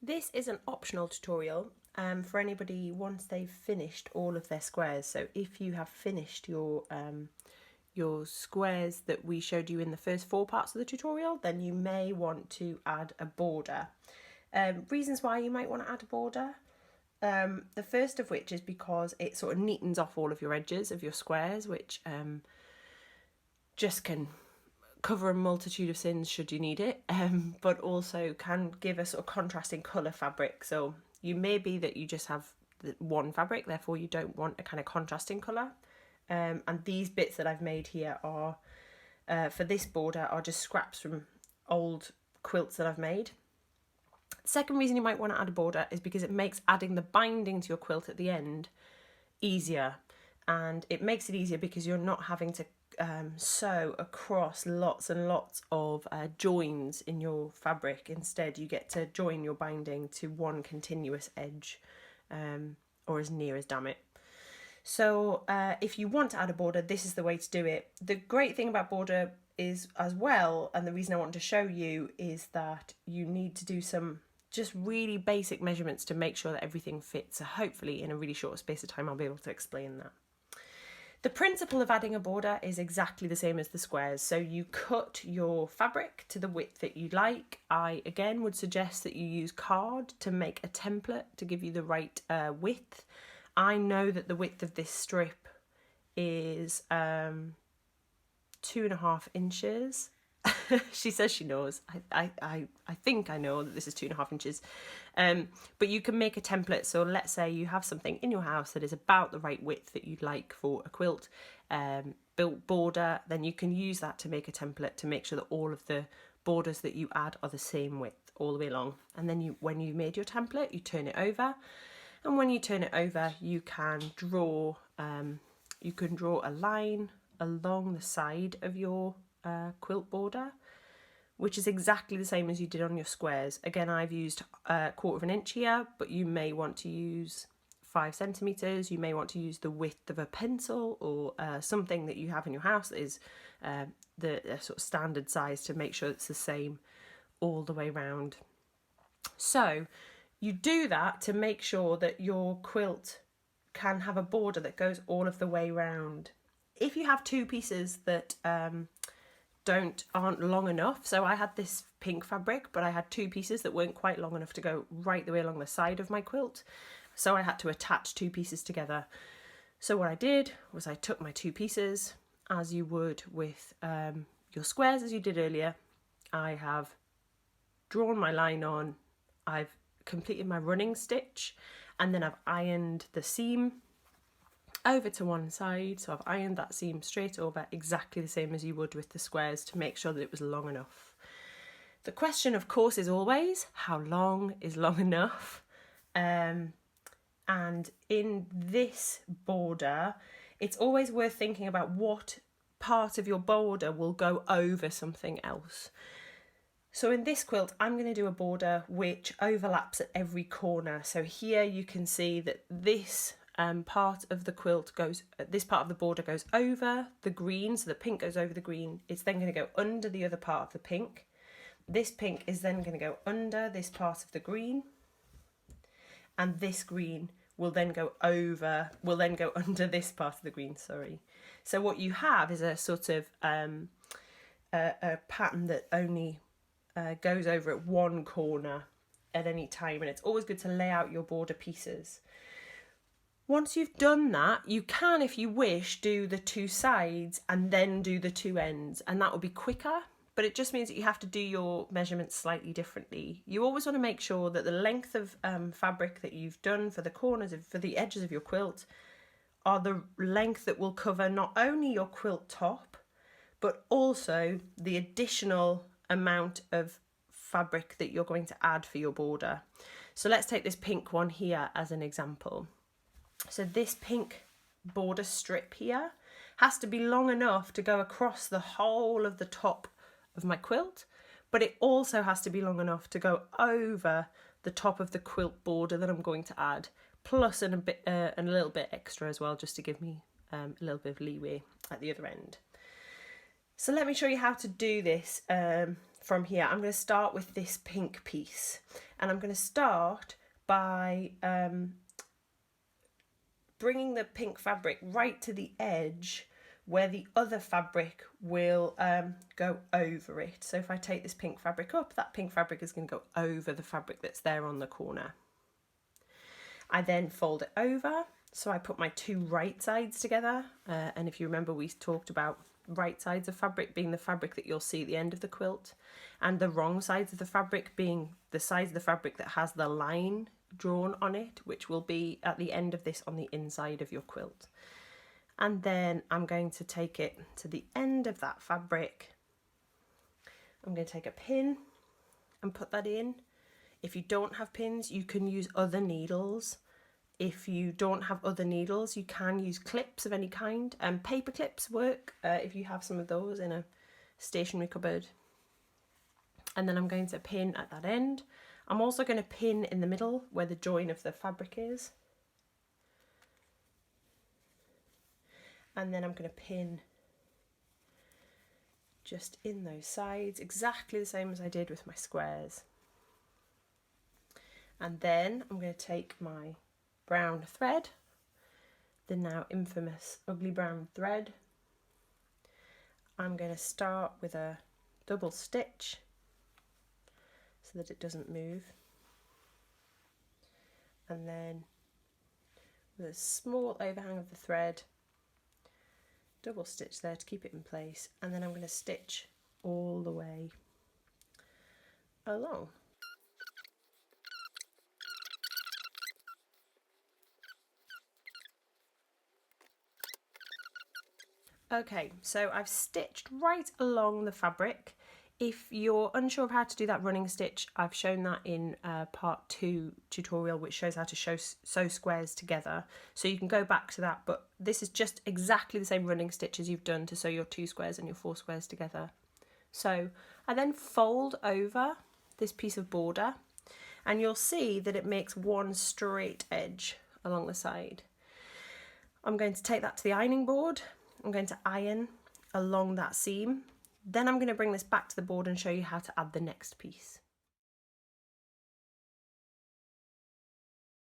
This is an optional tutorial for anybody once they've finished all of their squares. So if you have finished your squares that we showed you in the first 4 parts of the tutorial, then you may want to add a border. Reasons why you might want to add a border. The first of which is because it sort of neatens off all of your edges of your squares, which just can cover a multitude of sins should you need it, but also can give a sort of contrasting colour fabric. So you may be that you just have one fabric, therefore you don't want a kind of contrasting colour. And these bits that I've made here are, for this border, are just scraps from old quilts that I've made. Second reason you might want to add a border is because it makes adding the binding to your quilt at the end easier. And it makes it easier because you're not having to sew across lots and lots of joins in your fabric. Instead, you get to join your binding to one continuous edge, or as near as, damn it. So if you want to add a border, this is the way to do it. The great thing about border is as well, and the reason I want to show you, is that you need to do some just really basic measurements to make sure that everything fits. So hopefully in a really short space of time I'll be able to explain that. The principle of adding a border is exactly the same as the squares. So you cut your fabric to the width that you like. I again would suggest that you use card to make a template to give you the right width. I know that the width of this strip is 2.5 inches. She says she knows. I think I know that this is 2.5 inches. But you can make a template. So let's say you have something in your house that is about the right width that you'd like for a quilt built border, then you can use that to make a template to make sure that all of the borders that you add are the same width all the way along. And then when you've made your template, you turn it over. And when you turn it over, you can draw a line along the side of your quilt border, which is exactly the same as you did on your squares. Again, I've used 1/4 inch here, but you may want to use 5 centimeters. You may want to use the width of a pencil, or something that you have in your house that is the sort of standard size, to make sure it's the same all the way around. So you do that to make sure that your quilt can have a border that goes all of the way round. If you have 2 pieces that aren't long enough, so I had this pink fabric, but I had 2 pieces that weren't quite long enough to go right the way along the side of my quilt, so I had to attach 2 pieces together. So what I did was I took my 2 pieces, as you would with your squares, as you did earlier. I have drawn my line on, I've completed my running stitch, and then I've ironed the seam over to one side. So I've ironed that seam straight over, exactly the same as you would with the squares, to make sure that it was long enough. The question, of course, is always, how long is long enough? And in this border, it's always worth thinking about what part of your border will go over something else. So in this quilt, I'm going to do a border which overlaps at every corner. So here you can see that this part of the quilt this part of the border goes over the green, so the pink goes over the green. It's then going to go under the other part of the pink. This pink is then going to go under this part of the green, and this green will then go under this part of the green, sorry. So what you have is a sort of a pattern that only goes over at one corner at any time, and it's always good to lay out your border pieces. Once you've done that, you can, if you wish, do the 2 sides and then do the 2 ends, and that will be quicker, but it just means that you have to do your measurements slightly differently. You always want to make sure that the length of fabric that you've done for the corners, for the edges of your quilt, are the length that will cover not only your quilt top, but also the additional amount of fabric that you're going to add for your border. So let's take this pink one here as an example. So this pink border strip here has to be long enough to go across the whole of the top of my quilt, but it also has to be long enough to go over the top of the quilt border that I'm going to add, plus a little bit extra as well, just to give me a little bit of leeway at the other end. So let me show you how to do this from here, I'm going to start with this pink piece, and I'm going to start by bringing the pink fabric right to the edge where the other fabric will go over it. So if I take this pink fabric up, that pink fabric is going to go over the fabric that's there on the corner. I then fold it over, so I put my two right sides together, and if you remember, we talked about right sides of fabric being the fabric that you'll see at the end of the quilt, and the wrong sides of the fabric being the sides of the fabric that has the line drawn on it, which will be at the end of this on the inside of your quilt. And then I'm going to take it to the end of that fabric. I'm going to take a pin and put that in. If you don't have pins, you can use other needles. If you don't have other needles, you can use clips of any kind, and paper clips work if you have some of those in a stationery cupboard. And then I'm going to pin at that end. I'm also going to pin in the middle where the join of the fabric is. And then I'm going to pin just in those sides, exactly the same as I did with my squares. And then I'm going to take my brown thread, the now infamous ugly brown thread. I'm going to start with a double stitch so that it doesn't move, and then with a small overhang of the thread, double stitch there to keep it in place, and then I'm going to stitch all the way along. Okay, so I've stitched right along the fabric. If you're unsure of how to do that running stitch, I've shown that in part 2 tutorial, which shows how to sew squares together. So you can go back to that, but this is just exactly the same running stitch as you've done to sew your 2 squares and your 4 squares together. So I then fold over this piece of border, and you'll see that it makes one straight edge along the side. I'm going to take that to the ironing board. I'm going to iron along that seam. Then I'm going to bring this back to the board and show you how to add the next piece.